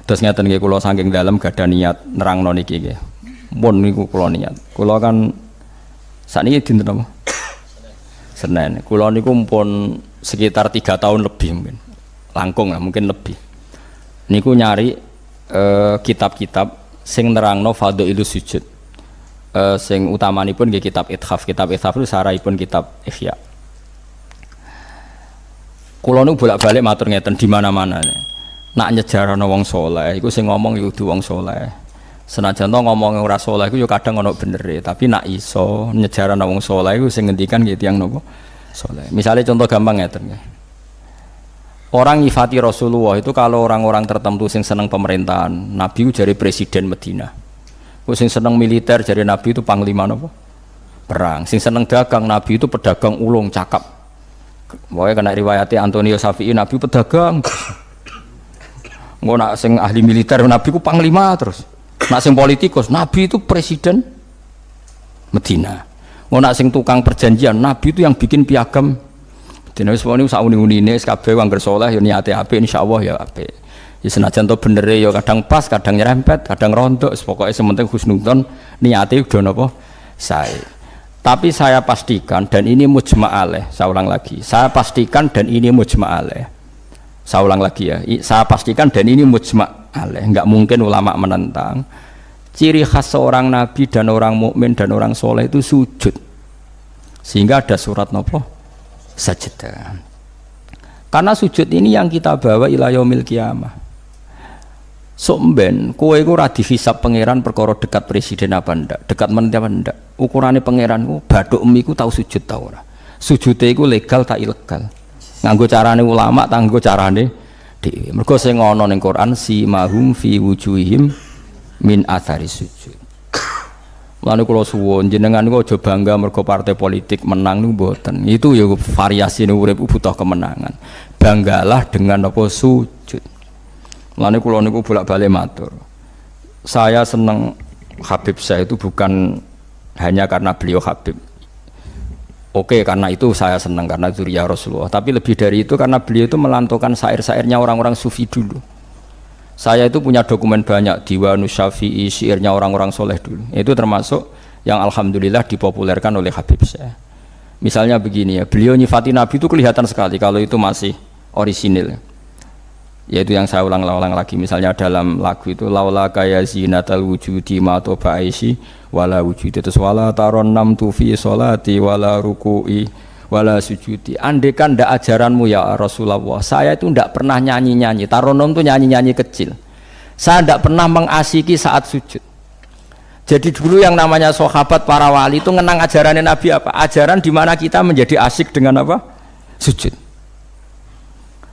Terus ngeten nggih kula saking dalem gadah niat nerangno niki nggih. Mun niku kula niat. Kula kan sakniki dinten apa? Senin. Kula niku pun sekitar 3 tahun lebih mungkin. Langkung lah mungkin lebih. Niku nyari kitab-kitab sing nerangno fadhailus sujud. Sing utamanipun nggih kitab Ithaf. Kitab Ithaf itu sarahipun kitab Ihya. Kula niku bolak-balik matur ngeten di mana-mana. Nak nyejarano wong saleh iku sing ngomong ya kudu wong saleh. Senajan to ngomong ora saleh iku ya kadang ana benere, tapi nak iso nyejarano wong saleh iku sing ngendikan nggih tiyang napa saleh. Misale contoh gampang ngeten nggih. Orang nyifati Rasulullah itu kalau orang-orang tertentu sing seneng pemerintahan, Nabi ku jare presiden Madinah. Ku sing seneng militer jare Nabi itu panglima napa? Perang. Sing seneng dagang Nabi itu pedagang ulung cakap. Pokoke kena riwayate Antonio Safi'i Nabi pedagang. Engko nak sing ahli militer Nabi ku panglima terus. Nak sing politikus Nabi itu presiden Medina. Engko nak sing tukang perjanjian Nabi itu yang bikin piagam. Dene wis woni sak uni-unine kabeh wong saleh ya niate apik insyaallah ya apik. Ya senajan to benere ya kadang pas, kadang nyerempet, kadang rontok, pokoke sementing husnudzon niate udah napa sae. Tapi saya pastikan dan ini mujma' alaih, saya ulang lagi. Saya pastikan dan ini mujma' alaih. Saya ulang lagi ya, saya pastikan dan ini mujma' alaih, enggak mungkin ulama menentang. Ciri khas seorang nabi dan orang mukmin dan orang soleh itu sujud. Sehingga ada surat nopo sajdah. Karena sujud ini yang kita bawa ila yaumil qiyamah. Somben, kowe iku ora dihisab pangeran perkara dekat presiden apa ndak, dekat menteri apa ndak. Ukurane pangeran ku bathuk miku tau sujud ta ora. Sujude iku legal tak ilegal. Nganggo carane ulama tanggo carane dhewe. Mergo sing ana ning Quran si mahum fi wujuhihim min athari sujud. Lan kula suwun jenengan niku aja bangga mergo partai politik menang niku mboten. Itu ya variasine urip butuh kemenangan. Banggalah dengan apa sujud. Lan kula niku bolak-balik matur. Saya seneng Habib saya itu bukan hanya karena beliau Habib. Oke, karena itu saya senang karena dzurriyyah Rasulullah. Tapi lebih dari itu karena beliau itu melantungkan syair-syairnya orang-orang sufi dulu. Saya itu punya dokumen banyak Diwanus Syafi'i, syairnya orang-orang soleh dulu. Itu termasuk yang alhamdulillah dipopulerkan oleh Habib saya. Misalnya begini ya, beliau nyifati Nabi itu kelihatan sekali kalau itu masih orisinil. Yaitu yang saya ulang-ulang lagi. Misalnya dalam lagu itu laula kaya zinatal wujudi ma toba aisi wala wujudi terus wala taron nam tufi sholati wala ruku'i wala sujudi. Andekan ndak ajaranmu ya Rasulullah, saya itu ndak pernah nyanyi-nyanyi. Taronom itu nyanyi-nyanyi kecil. Saya ndak pernah mengasiki saat sujud. Jadi dulu yang namanya sahabat para wali itu ngenang ajarannya Nabi apa? Ajaran di mana kita menjadi asyik dengan apa? Sujud.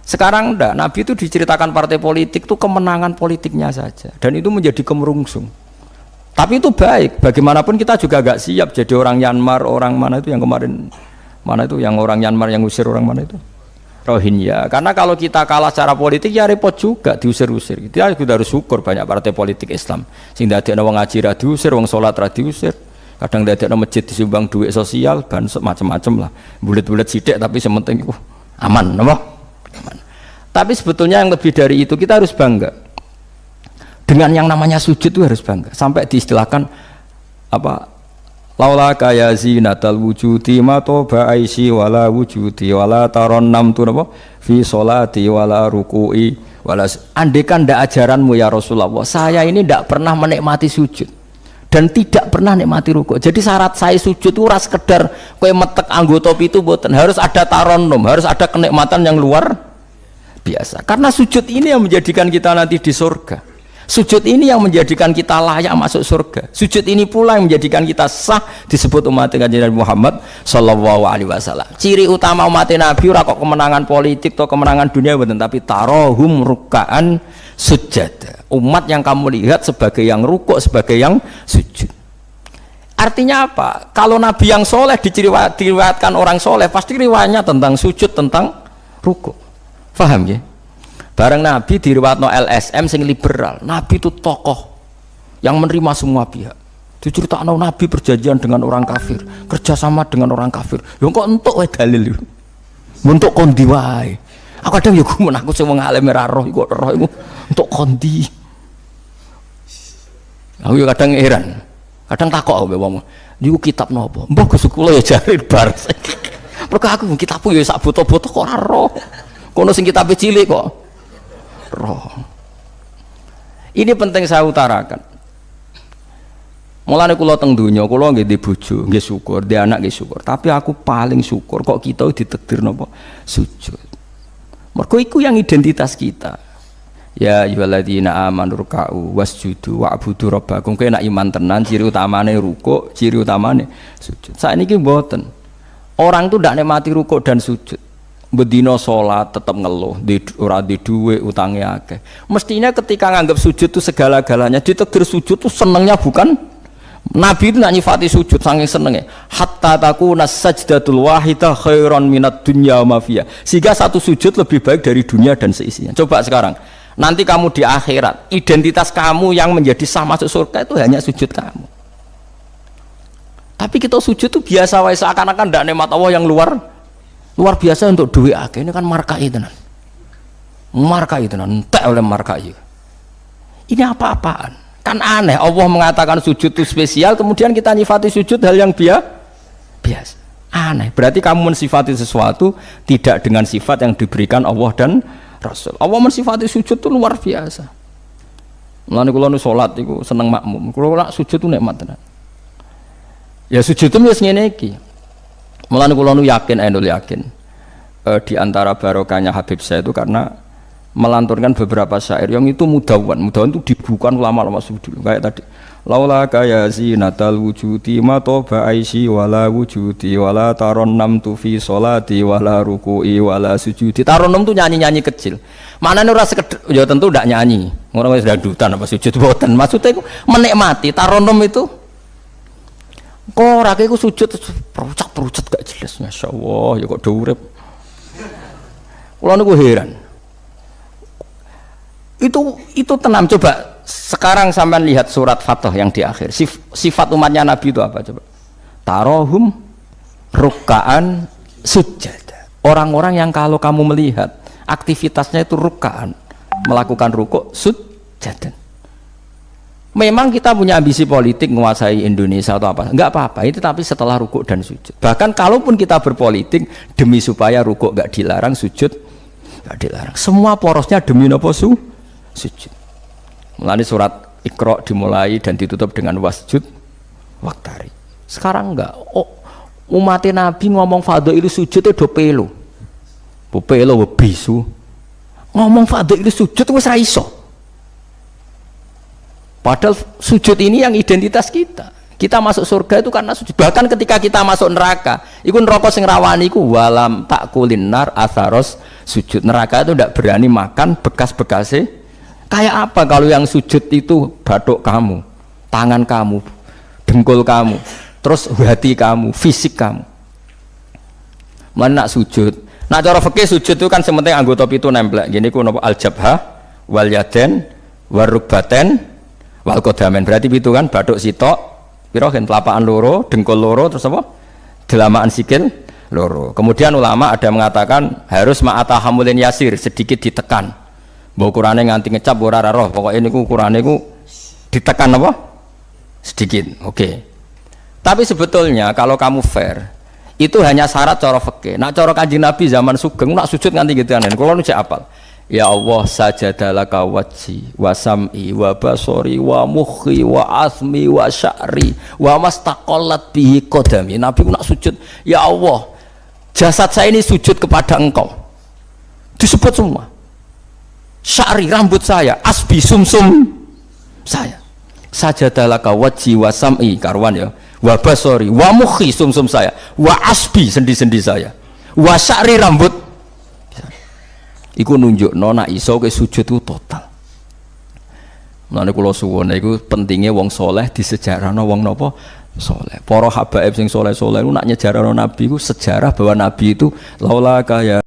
Sekarang enggak, Nabi itu diceritakan partai politik itu kemenangan politiknya saja dan itu menjadi kemerungsung. Tapi itu baik, bagaimanapun kita juga agak siap jadi orang Myanmar, orang mana itu yang kemarin mana itu yang orang Myanmar yang usir orang mana itu Rohingya. Karena kalau kita kalah secara politik ya repot juga diusir-usir. Kita juga harus syukur banyak partai politik Islam. Sing dadekno wong ngaji ra diusir, wong salat ra diusir. Kadang dadekno masjid disumbang duit sosial, ban macam-macam lah. Bulet-bulet sithik tapi sementing aman, napa? Tapi sebetulnya yang lebih dari itu kita harus bangga dengan yang namanya sujud itu harus bangga sampai diistilahkan apa laula kaya zinatal wujudi ma toba aisi wala wujudi wala taron nam tu apa fi sholati wala ruku'i wala andekan ndak ajaranmu ya Rasulullah saya ini ndak pernah menikmati sujud dan tidak pernah nikmati ruku. Jadi syarat saya sujud itu ora sekedar kowe metek anggota itu mboten, harus ada taronum, harus ada kenikmatan yang luar biasa. Karena sujud ini yang menjadikan kita nanti di surga. Sujud ini yang menjadikan kita layak masuk surga. Sujud ini pula yang menjadikan kita sah disebut umat Nabi Muhammad sallallahu alaihi wasallam. Ciri utama umat Nabi ora kok kemenangan politik atau kemenangan dunia betul, tapi tarohum ruk'an sujud. Umat yang kamu lihat sebagai yang rukuk, sebagai yang sujud. Artinya apa? Kalau Nabi yang soleh diriwayatkan orang soleh, pasti riwayatnya tentang sujud, tentang rukuk. Faham ya? Bareng Nabi diriwayatno LSM sing liberal. Nabi itu tokoh yang menerima semua pihak. Diceritakan Nabi perjanjian dengan orang kafir, kerjasama dengan orang kafir. Ya kok entuk wae dalil yo. Untuk kondi wae. Aku kadang yo gumun aku sing wong alim ora roh iku roh iku untuk kondi. Aku yo kadang heran. Kadang takok mbek wong. Niku kitab napa? Mbah Gus kula ya jare bar. Mergo aku kitabku ya sak boto-boto kok ora roh. Kono sing kitabe cilik kok roh. Ini penting saya utarakan. Mulane kula teng donya, kula nggih di bojo, nggih syukur, di anak nggih syukur. Tapi aku paling syukur kok kita ditakdir napa sujud. Mergo iku yang identitas kita. Ya ayyuhalladzina amanu ruk'u wasjudu wa'budu rabbakum. Kowe nek iman tenan ciri utamane rukuk, ciri utamane sujud. Saiki mboten. Orang tuh ndak nikmati rukuk dan sujud. Bedino sholat tetap ngeluh, ora di duwe utangnya akeh. Mestinya ketika nganggap sujud itu segala-galanya, ditakdir sujud itu senengnya bukan Nabi itu nak nyifati sujud saking senengnya. Hatta takuna sajdatul wahidah khairan minad dunya wa ma fiha. Sehingga satu sujud lebih baik dari dunia dan seisinya. Coba sekarang, nanti kamu di akhirat, identitas kamu yang menjadi sah masuk surga itu hanya sujud kamu. Tapi kita sujud itu biasa wae seakan-akan ndak nikmat Allah yang luar biasa untuk duit akeh. Ini kan markai tenan. Markai tenan, entek oleh markai. Ini apa-apaan? Kan aneh, Allah mengatakan sujud itu spesial, kemudian kita nyifati sujud hal yang biasa. Aneh, berarti kamu mensifati sesuatu tidak dengan sifat yang diberikan Allah dan Rasul. Allah mensifati sujud itu luar biasa. Mulane kula nu salat iku seneng makmum. Kula sujud itu nikmat tenan. Ya sujud itu wis ngene iki. Mulane kula nu yakin, di antara barokahnya Habib saya itu karena melanturkan beberapa syair yang itu mudawan itu dibukukan ulama-ulama dulu kayak tadi. Laula kaya zinatal wujudi ma toba aisi wala wujudi wala taronnamtu fi sholati wala ruku'i wala sujudi. Taronnom itu nyanyi-nyanyi kecil. Manane ora sekedar ya tentu ndak nyanyi. Ngono wis dangdutan apa sujud boten. Maksudnya itu menikmati taronnom itu. Kok rake ku sujud perucat gak jelas. Masyaallah ya kok do urip. Kula niku heran. Itu tenang. Coba sekarang sampean lihat surat Fathah yang di akhir. Sifat umatnya Nabi itu apa coba? Tarohum rukkaan sujud. Orang-orang yang kalau kamu melihat aktivitasnya itu rukkaan, melakukan rukuk sujud. Memang kita punya ambisi politik menguasai Indonesia atau apa? Enggak apa-apa. Itu tapi setelah rukuk dan sujud. Bahkan kalaupun kita berpolitik demi supaya rukuk enggak dilarang, sujud enggak dilarang. Semua porosnya demi napa sujud. Mulane surat Iqra dimulai dan ditutup dengan wasjud waktari. Sekarang enggak. Umat Nabi ngomong fadhil sujud do pelo. Pelo bisu. Ngomong fadhil sujud wis ra iso. Padahal sujud ini yang identitas kita. Kita masuk surga itu karena sujud. Bahkan ketika kita masuk neraka, iku neraka sing rawani iku walam takulin nar atharos sujud. Neraka itu tidak berani makan bekas-bekasnya. Kayak apa kalau yang sujud itu batuk kamu, tangan kamu, dengkul kamu, terus hati kamu, fisik kamu. Mana nak sujud? Nah cara fikih sujud itu kan sementing anggota itu nempel. Gini ku napa al-jabhah wal yaden warukbaten wal qadamen. Berarti itu kan batuk sitok, pira gen telapakan loro, dengkul loro, terus apa? Delamaan sikil loro. Kemudian ulama ada mengatakan harus ma'atahamulin yasir, sedikit ditekan. Mbok ukurane nganti ngecap ora roh, pokoke niku ukurane ku ditekan apa? Sedikit. Oke. Tapi sebetulnya kalau kamu fair, itu hanya syarat cara fikih. Nak cara Kanjeng Nabi zaman sugeng nak sujud nganti gitu anen. Kulo nu cek apal. Ya Allah sajadalaka wajhi wa sam'i wa basori wa mukhi wa asmi wa sya'ri wa mastaqallat bihi qadami. Nabi nak sujud, ya Allah jasad saya ini sujud kepada engkau. Disebut semua. Sya'ri rambut saya, asbi sumsum saya. Sajadalaka wajhi wa sam'i karwan ya. Wa basori wa mukhi sumsum saya. Wa asbi sendi-sendi saya. Wa sya'ri rambut. Iku nunjuk nona iso ke sujud itu total. Mulane kula suwun iku pentingnya wong soleh disejarahno wong napa soleh. Para habaib sing soleh-soleh nak nyejarahno Nabi ku sejarah bahwa Nabi itu laula kaya